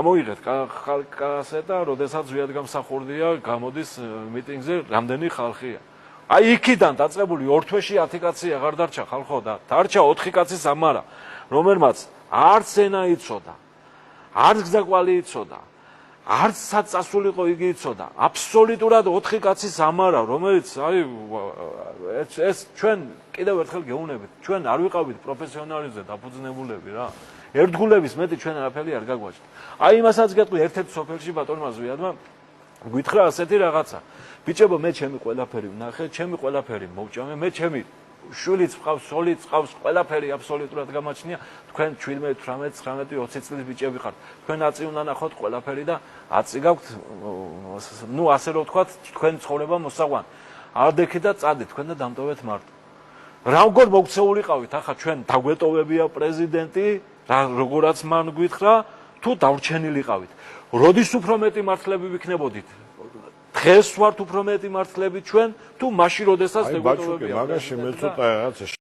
მოიღეთ კასეტა, როდესაც ვიადგამსახურდია გამოდის მიტინგზე რამდენი ხალხია. აი იქიდან დაწყებული 2 თვეში 10 კაცი აღარ დარჩა ხალხო და დარჩა 4 კაცი სამარა, რომელმაც არც ენა იცოდა, არც გზაკვალი იცოდა, არც საწასულიყო იგი იცოდა. აბსოლუტურად 4 კაცი სამარა, რომელიც აი ეს ჩვენ კიდევ ერთხელ გეუბნებით, ჩვენ არ ვიყავით პროფესიონალებზე დაფუძნებულები რა. ერთგულების მეტი ჩვენ არაფერი არ გაგვაჭდა. აი იმასაც გეტყვი ერთ-ერთ სოფელში ბატონმა ზვიადმა გითხრა ასეთი რაღაცა. ბიჭებო, მე ჩემი ყველაფერი ვნახე, ჩემი ყველაფერი მოვჭამე, მე ჩემი შვილიც მყავს, სოლიც მყავს, ყველაფერი აბსოლუტურად გამაჩნია. თქვენ 17, 18, 19, 20 წლის ბიჭები ხართ. თქვენ აწი უნდა ნახოთ ყველაფერი და აწი გაქვთ, ნუ ასე რომ ვთქვათ, თქვენ ცხოვრება მოსაგვან. არ დექით და წადით თქვენ და დამტოვეთ მარტო. როგორ მოქცეულიყავით ახლა ჩვენ დაგვეტოვებია პრეზიდენტი, როგორაც მან გითხრა, თუ დავრჩენილიყავით. როდის უფრო მეტი მართლები ვიქნებოდით? დღეს ვართ უფრო მეტი მართლები ჩვენ, თუ მაშინ როდესაც დაგვეტოვებია. აი ბაჩუკი, მაგაში მე ცოტა რაღაცა